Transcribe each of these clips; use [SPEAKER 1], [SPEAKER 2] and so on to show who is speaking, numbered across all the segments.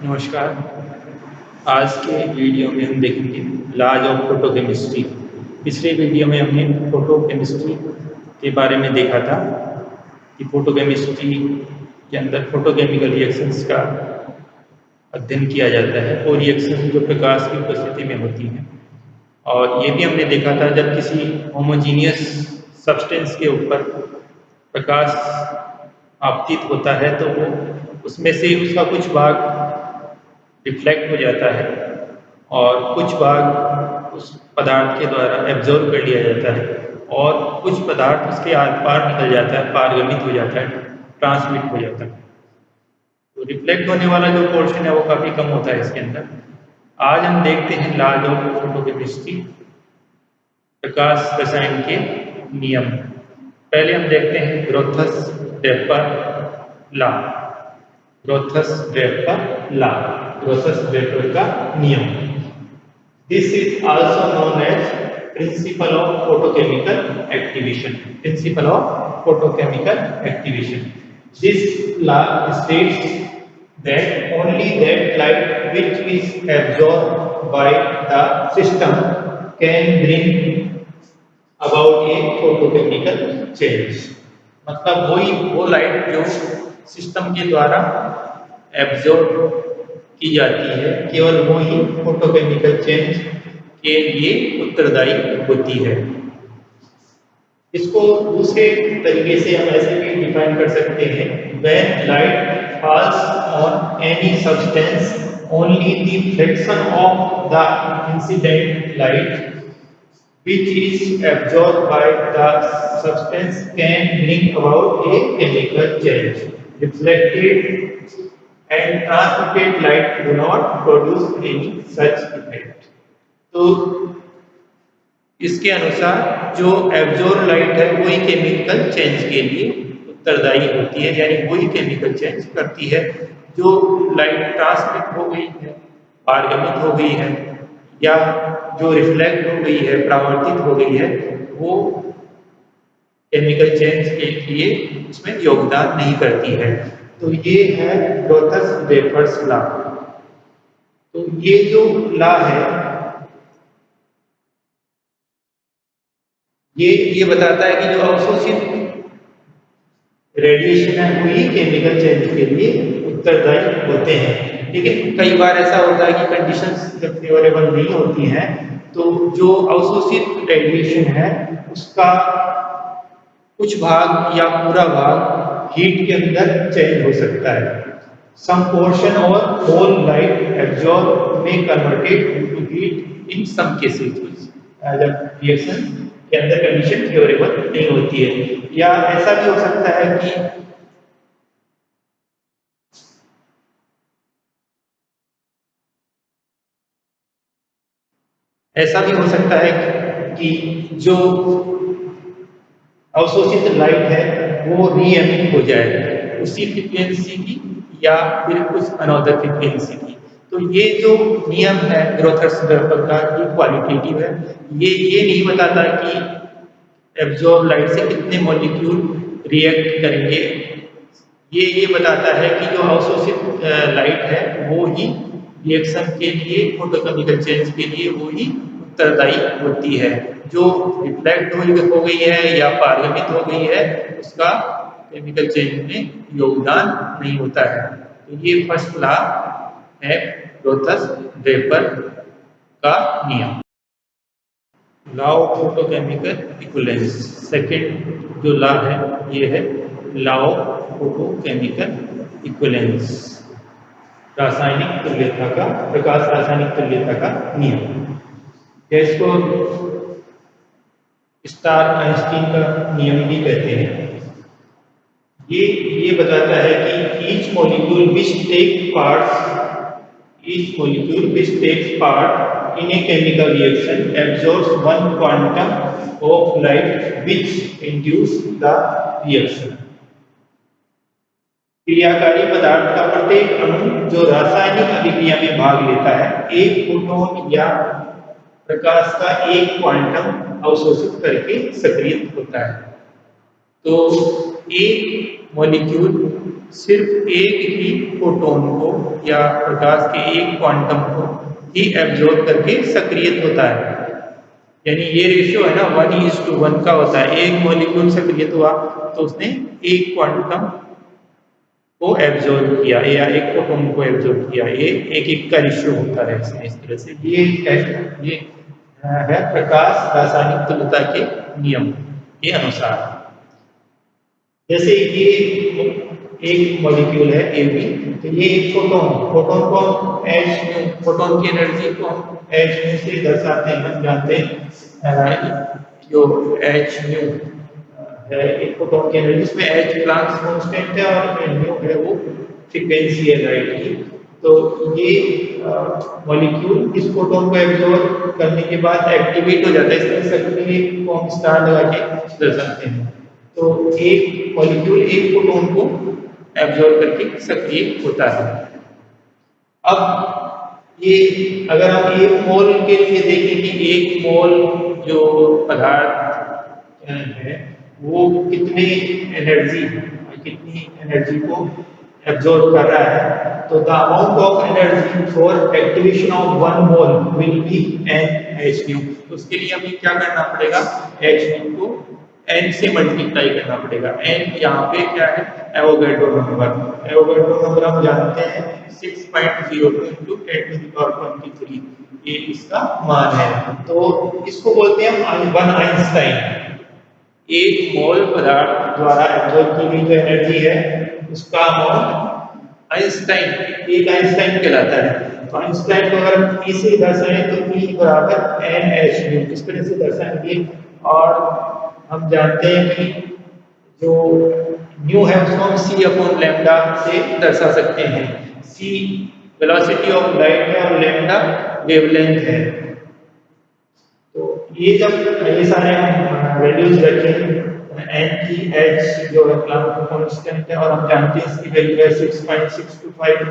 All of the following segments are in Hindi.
[SPEAKER 1] नमस्कार। आज के वीडियो में हम देखेंगे लॉज ऑफ फोटोकेमिस्ट्री। पिछले वीडियो में हमने फोटोकेमिस्ट्री के बारे में देखा था कि फोटोकेमिस्ट्री के अंदर फोटोकेमिकल रिएक्शंस का अध्ययन किया जाता है और रिएक्शन जो प्रकाश की उपस्थिति में होती हैं। और ये भी हमने देखा था जब किसी होमोजीनियस सब्सटेंस के ऊपर प्रकाश आपतित होता है तो वो उसमें से उसका कुछ भाग रिफ्लेक्ट हो जाता है और कुछ भाग उस पदार्थ के द्वारा एब्जॉर्ब कर लिया जाता है और कुछ पदार्थ उसके आर पार निकल जाता है, पारगमित हो जाता है, ट्रांसमिट हो जाता है। तो रिफ्लेक्ट होने वाला जो पोर्शन है वो काफ़ी कम होता है इसके अंदर। आज हम देखते हैं लॉज ऑफ फोटोकेमिस्ट्री, प्रकाश रसायन के नियम। पहले हम देखते हैं Grotthuss Draper law. Grotthuss Draper law, Grotthuss Draper का नियम। This is also known as principle of photochemical activation. Principle of photochemical activation. This law states that only that light which is absorbed by the system can bring about a photochemical change। मतलब वो लाइट जो सिस्टम के द्वारा एब्जॉर्ब की जाती है, केवल वो ही फोटोकेमिकल चेंज के लिए उत्तरदायी होती है। इसको दूसरे तरीके से हम ऐसे भी डिफाइन कर सकते हैं, when light falls on any substance, only the fraction of the incident light which is absorbed by the substance can bring about a chemical change. Reflected and transmitted light do not produce any such effect। तो इसके अनुसार जो एब्जॉर्ब लाइट है वही केमिकल चेंज के लिए उत्तरदायी होती है, यानी वही केमिकल चेंज करती है। जो लाइट ट्रांसमिट हो गई है, पारगमित हो गई है या जो रिफ्लेक्ट हो गई है, परावर्तित हो गई है, वो केमिकल चेंज के लिए उसमें योगदान नहीं करती है। तो ये है ग्रोथस ड्रेपर्स लॉ। तो ये जो लॉ है ये बताता है कि जो अवशोषित रेडिएशन है वही केमिकल चेंज के लिए उत्तरदायी होते हैं। ठीक है, कई बार ऐसा होता है कि कंडीशंस जब फेवरेबल नहीं होती हैं तो जो अवशोषित रेडिएशन है उसका कुछ भाग या पूरा भाग हीट के अंदर चेंज हो सकता है। सम पोर्शन और होल लाइट एब्जॉर्ब में converted into heat in some cases. जब रिएक्शन के अंदर कंडीशन फेवरेबल नहीं होती है, या ऐसा भी हो सकता है कि जो अवशोषित लाइट है वो री एमिट हो जाए उसी फ्रीक्वेंसी की या फिर कुछ अनदर फ्रीक्वेंसी की। तो ये जो नियम है ग्रोथस ड्रेपर का, ये क्वालिटेटिव है। ये नहीं बताता कि एब्जॉर्ब लाइट से कितने मॉलिक्यूल रिएक्ट करेंगे। ये बताता है कि जो अवशोषित लाइट है वो ही रिएक्शन के लिए, फोटोकेमिकल चेंज के लिए वो ही उत्तरदायी होती है। जो रिफ्लेक्ट हो गई है या पारगमित हो गई है उसका केमिकल चेंज में योगदान नहीं होता है। तो ये फर्स्ट लॉ है ग्रोथस ड्रेपर का नियम, law of photochemical equivalence. Second जो लॉ है ये है लॉ ऑफ फोटोकेमिकल इक्विवेलेंस, रासायनिक तुल्यता का, प्रकाश रासायनिक तुल्यता का नियम। इसको स्टार आइंस्टीन का नियम भी कहते हैं। ये बताता है कि each molecule which takes part in a chemical reaction absorbs one quantum of light which induce the reaction। क्रियाकारी पदार्थ का प्रत्येक अणु जो रासायनिक अभिक्रिया में भाग लेता है एक फोटोन या प्रकाश का एक क्वांटम अवशोषित करके सक्रिय होता है। तो एक मॉलिक्यूल सिर्फ एक ही फोटोन को या प्रकाश के एक क्वांटम को ही एब्जॉर्ब करके सक्रिय होता है। यानी ये रेशियो है ना 1:1 का होता है। एक मॉलिक्यूल सक्रिय हुआ तो उसने एक क्वांटम को एब्जॉर्ब किया या एक फोटोन को एब्जॉर्ब किया। ये एक एक का रेशियो होता है इसमें। इस तरह से ये है प्रकाश रासायनिक तुल्यता के नियम के अनुसार। जैसे ये एक मॉलिक्यूल है ए बी, तो ये एक फोटोन को एच फोटोन की एनर्जी को एच से दर्शाते हैं। हम जानते हैं जो एच न्यू है एक फोटोन की एनर्जी, इसमें एच प्लांक्स कांस्टेंट है और न्यू है वो फ्रीक्वेंसी है लाइट की। तो ये मॉलिक्यूल इस फोटोन को एब्जॉर्ब करने के बाद एक्टिवेट हो जाता है। इस तरह सक्रिय को हम स्टार लगा के दर्शाते हैं। तो एक मॉलिक्यूल एक फोटोन को एब्जॉर्ब करके सक्रिय होता है। अब ये अगर हम एक मोल के लिए देखें कि एक मोल जो पदार्थ है वो कितनी एनर्जी को एब्जॉर्ब कर रहा है, तो the amount of energy for activation of one mole will be Nhν। तो उसके लिए हमें क्या करना पड़ेगा, Hν को n से मल्टीप्लाई करना पड़ेगा। n यहाँ पे क्या है, एवोगैड्रो नंबर। एवोगैड्रो नंबर हम जानते हैं 6.02 × 10⁻⁻³ ये इसका मान है। तो इसको बोलते हैं हम वन आइंस्टाइन। एक मोल पदार्थ द्वारा एब्जॉर्ब की गई जो एनर्जी है उसका अमाउंट आइंस्टाइन कहलाता है। तो आइंस्टाइन को अगर हम E से दर्शाएं तो E बराबर Nhν इस तरह से दर्शाएंगे। और हम जानते हैं कि जो न्यू है उसको हम c/λ से दर्शा सकते हैं। c वेलोसिटी ऑफ लाइट है और लैम्डा वेवलेंथ है। तो ये जब ये सारे हम वैल्यूज रखें n की h जो है प्लांक कांस्टेंट है और हम जानते हैं इसकी वैल्यू है 6.625 ×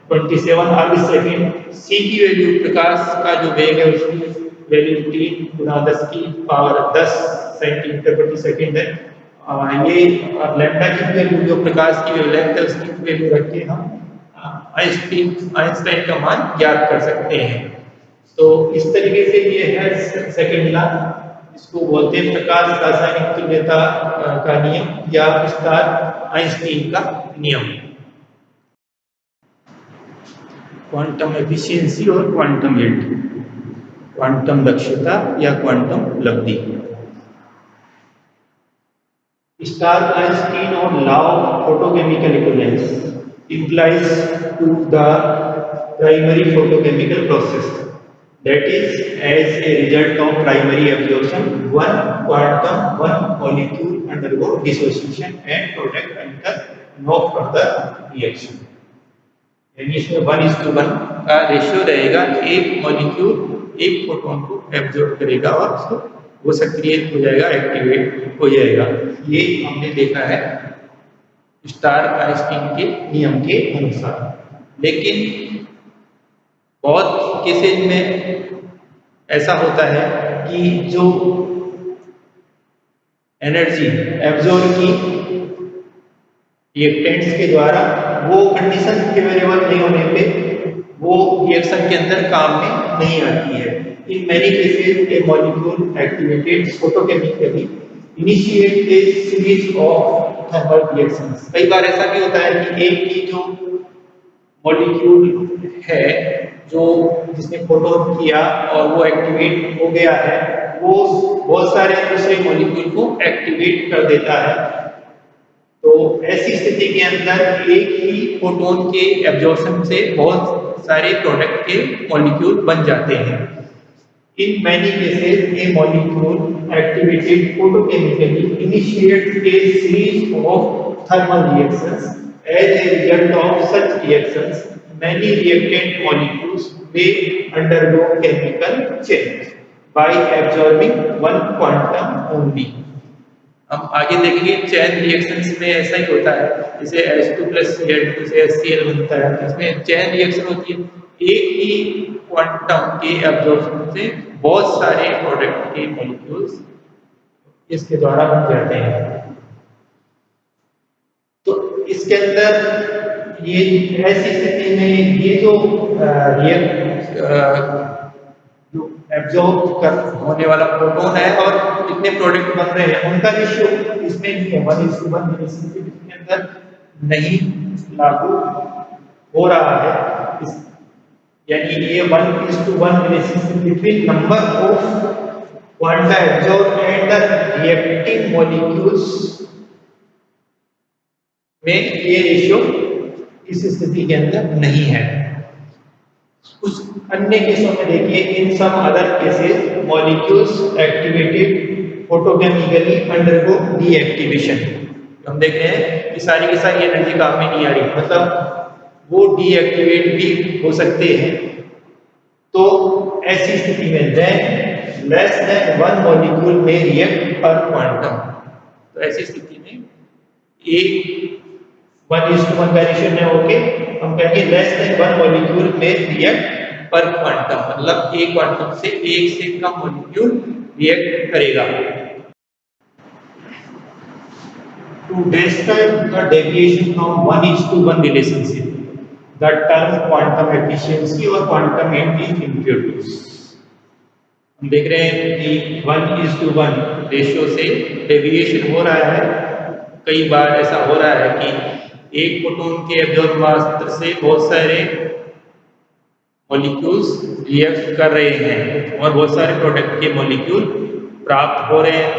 [SPEAKER 1] 10⁻27 अर्ग सेकंड। c की वैल्यू प्रकाश का जो वेग है उसकी वैल्यू 3 × 10⁻10 सेंटीमीटर/सेकंड है। ये लैम्डा की वैल्यू जो प्रकाश की वेवलेंथ है उसकी वैल्यू रख के हम आइंस्टाइन का मान ज्ञात कर सकते हैं। तो इस तरीके से ये है सेकंड लॉ, इसको बोलते हैं प्रकाश रासायनिक तुल्यता का नियम या स्टार आइंस्टीन का नियम। क्वांटम एफिशिएंसी और क्वांटम यील्ड, क्वांटम दक्षता या क्वांटम उपलब्धि। स्टार आइंस्टीन और law of photochemical equivalence implies to the primary photochemical process, that is as a result of primary absorption one molecule undergo dissociation and product enter no further reaction। यानी इसमें 1:1 का रेशियो रहेगा। एक मॉलिक्यूल एक फोटोन को एब्जॉर्ब करेगा और उसको वो सक्रिय हो जाएगा, एक्टिवेट हो जाएगा। ये हमने देखा है स्टार आइंस्टीन के नियम के अनुसार। लेकिन बहुत केसेज में ऐसा होता है कि जो एनर्जी एब्जॉर्ब की रिएक्टेंट्स के द्वारा वो कंडीशन फेवरेबल नहीं होने पे वो रिएक्शन के अंदर काम में नहीं आती है। In many cases A molecule activated photochemically initiate A series of thermal reactions. कई बार ऐसा भी होता है कि एक ही जो मॉलिक्यूल है जो जिसने फोटोन किया और वो एक्टिवेट हो गया है, वो बहुत सारे दूसरे मॉलिक्यूल को एक्टिवेट कर देता है। तो ऐसी स्थिति के अंदर एक ही फोटोन के एब्जॉर्प्शन से बहुत सारे प्रोडक्ट के मॉलिक्यूल बन जाते हैं। In many cases, a molecule activated photochemically initiates a series of thermal reactions. As a result of such reactions, many reactant molecules may undergo chemical change by absorbing one quantum only। हम आगे देखेंगे चैन रिएक्शंस में ऐसा ही होता है। जैसे H2+ Cl2 से HCl बनता है, इसमें चैन रिएक्शन होती है। एक ही क्वांटम के एब्जॉर्प्शन से बहुत सारे प्रोडक्ट के मॉलिक्यूल्स इसके द्वारा बन जाते हैं।
[SPEAKER 2] इसके अंदर ये ऐसी स्थिति में ये जो जो एब्जॉर्ब कर होने वाला प्रोटॉन है और कितने प्रोडक्ट बन रहे हैं उनका रेशियो इसमें नहीं है 1:1 रिलेशनशिप इसके अंदर नहीं लागू हो रहा है। यानी ये 1:1 relationship between number of quanta absorb and the reacting molecules में ये रेशियो इस स्थिति के अंदर नहीं है। कुछ अन्य केसों में देखिए in some other cases molecules activated photochemically undergo deactivation. हम देख रहे हैं कि सारी की सारी एनर्जी काम में नहीं आ रही, मतलब वो डीएक्टिवेट भी हो सकते हैं। तो ऐसी स्थिति में देन लेस देन 1 मॉलिक्यूल में रिएक्ट पर क्वांटम। तो ऐसी स्थिति में एक 1:1 का रेशियो है, ओके, हम कहेंगे लेस देन 1 मॉलिक्यूल में रिएक्ट पर क्वांटम, मतलब एक क्वांटम से एक से कम मॉलिक्यूल रिएक्ट करेगा। To describe the deviation from 1:1 relationship, the term quantum efficiency or quantum end is introduced। हम देख रहे हैं कि 1:1 रेशियो से डेविएशन हो रहा है। कई बार ऐसा हो रहा है कि एक फोटोन के एब्जॉर्ब मात्रा से बहुत सारे मॉलिक्यूल्स रिएक्ट कर रहे हैं और बहुत सारे प्रोडक्ट के मॉलिक्यूल प्राप्त हो रहे हैं,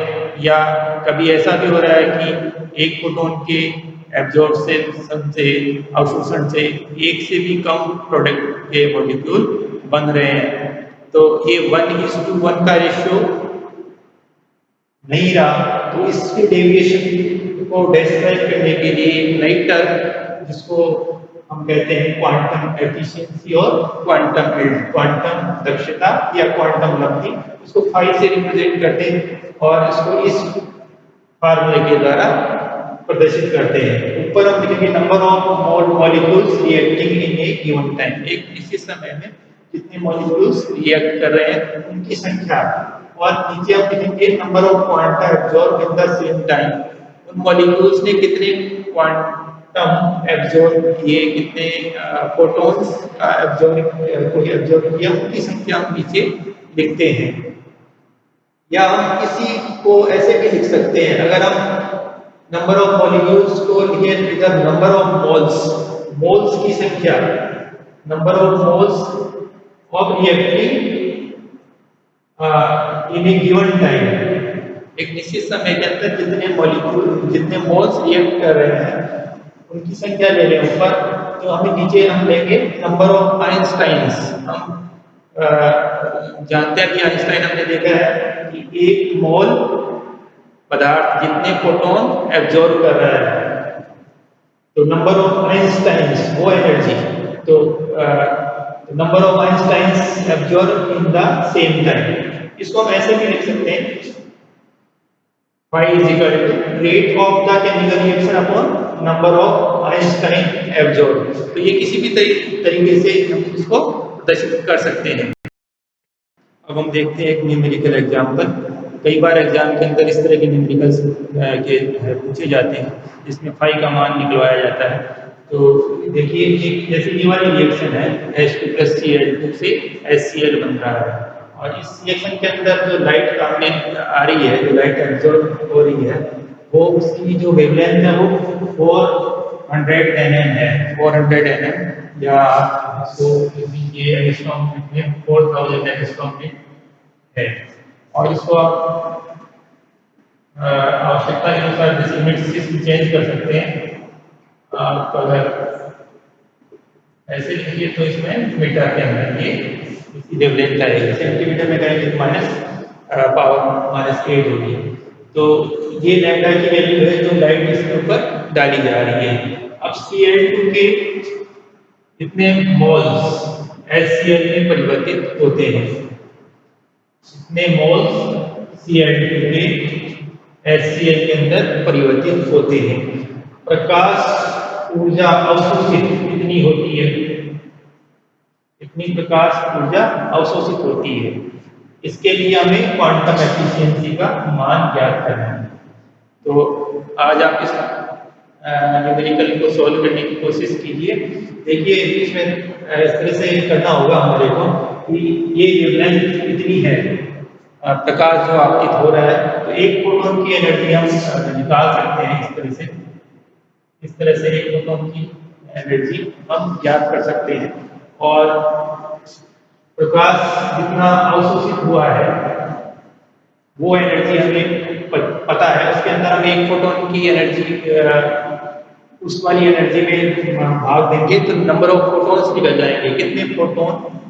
[SPEAKER 2] या कभी ऐसा भी हो रहा है कि एक फोटोन के एब्जॉर्प्शन से अवशोषण से एक से भी कम प्रोडक्ट के मॉलिक्यूल बन रहे हैं। तो ये 1:1 का रेशियो नहीं रहा, तो इसके डेविएशन को डिस्क्राइब करने के लिए एक नई टर्म जिसको हम कहते हैं क्वांटम एफिशिएंसी और क्वांटम एल्ड, क्वांटम दक्षता या क्वांटम लब्धि, इसको 5 से रिप्रेजेंट करते हैं और इसको इस फार्मूले के द्वारा प्रदर्शित करते हैं। ऊपर हम लिखेंगे number of molecules reacting in A given time, एक निश्चित समय में कितने मॉलिक्यूल्स रिएक्ट कर रहे हैं उनकी संख्या, और नीचे हम लिखेंगे number of quanta absorb in the same time, उन मॉलिक्यूल्स ने कितने क्वांटम एब्जॉर्ब किए, कितने फोटॉन्स का एब्जॉर्ब किया, उनकी संख्या हम नीचे लिखते हैं। या हम किसी को ऐसे भी लिख सकते हैं, अगर हम नंबर ऑफ मॉलिक्यूल्स को लिखें इधर नंबर ऑफ मोल्स, मोल्स की संख्या, number of moles of reacting in A given time, एक निश्चित समय के अंदर जितने मॉलिक्यूल जितने मोल्स रिएक्ट कर रहे हैं उनकी संख्या ले रहे हैं ऊपर, तो हमें नीचे हम लेंगे नंबर ऑफ आइंस्टाइन्स। हम जानते हैं कि आइंस्टाइन हमने देखा है कि एक मोल पदार्थ जितने फोटोन एब्जॉर्ब कर रहा है, तो नंबर ऑफ आइंस्टाइन्स वो एनर्जी, तो number of Einstein's absorb in the same time. इसको हम ऐसे भी लिख सकते हैं phi is equal to rate of the chemical reaction upon number of Einstein absorbed। तो ये किसी भी तरीके से हम इसको प्रदर्शित कर सकते हैं। अब हम देखते हैं एक न्यूमेरिकल एग्जांपल। कई बार एग्जाम के अंदर इस तरह के न्यूमेरिकल्स के पूछे जाते हैं जिसमें phi का मान निकलवाया जाता है। तो देखिए एक जैसे ये वाली रिएक्शन है H2+Cl2 से HCl बन रहा है, और इस रिएक्शन के अंदर जो लाइट सामने आ रही है, जो लाइट एब्जॉर्ब हो रही है, वो उसकी जो वेवलेंथ है वो 400 nm है, 400 nm, या इसको ये एंगस्ट्रॉम में 4000 एंगस्ट्रॉम में है। और इसको आप आवश्यकता के अनुसार यूनिट चेंज कर सकते हैं। आप अगर ऐसे लिखिए तो इसमें मीटर के अंदर ये इसकी वेवलेंथ आएगी, सेंटीमीटर में करेंगे तो -8 होगी। तो ये लैम्डा की वैल्यू है जो लाइट इसके ऊपर डाली जा रही है। अब Cl2 के कितने मोल्स HCl में परिवर्तित होते हैं, कितने मोल्स Cl2 के HCl के अंदर परिवर्तित होते हैं। प्रकाश ऊर्जा अवशोषित कितनी होती है, कितनी प्रकाश ऊर्जा अवशोषित होती है, इसके लिए हमें क्वांटम एफिशिएंसी का मान ज्ञात करना है। तो आज आप इस न्यूमेरिकल को सॉल्व करने की कोशिश कीजिए। देखिए इसमें इस तरह से करना होगा हमारे को कि ये वेवलेंथ इतनी है, प्रकाश जो आपतित हो रहा है, तो एक फोटोन की एनर्जी हम निकाल सकते हैं इस तरह से। इस तरह से एक फोटोन की एनर्जी हम ज्ञात कर सकते हैं और प्रकाश जितना अवशोषित हुआ है वो एनर्जी हमें पता है। उसके अंदर हम एक फोटोन की एनर्जी उस वाली एनर्जी में भाग देंगे तो नंबर ऑफ फोटॉन्स निकल जाएंगे, कितने फोटोन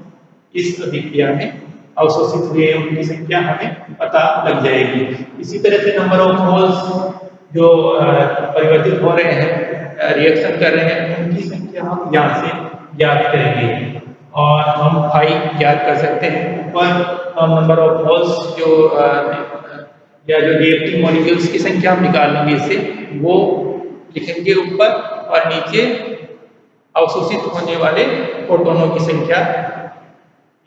[SPEAKER 2] इस अभिक्रिया में अवशोषित हुए हैं उनकी संख्या हमें पता लग जाएगी। इसी तरह से नंबर ऑफ मोल्स जो परिवर्तित हो रहे हैं, रिएक्शन कर रहे हैं, उनकी संख्या हम यहाँ से ज्ञात करेंगे और हम फाई ज्ञात कर सकते हैं। ऊपर हम नंबर ऑफ मोल्स जो या जो रिएक्टिव मॉलिक्यूल्स की संख्या हम निकाल लेंगे इससे, वो लिखेंगे ऊपर, और नीचे अवशोषित होने वाले फोटोनों की संख्या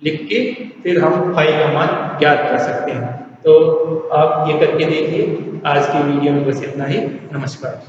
[SPEAKER 2] लिख के फिर हम फाई का मान ज्ञात कर सकते हैं। तो आप ये करके देखिए। आज की वीडियो में बस इतना ही। नमस्कार।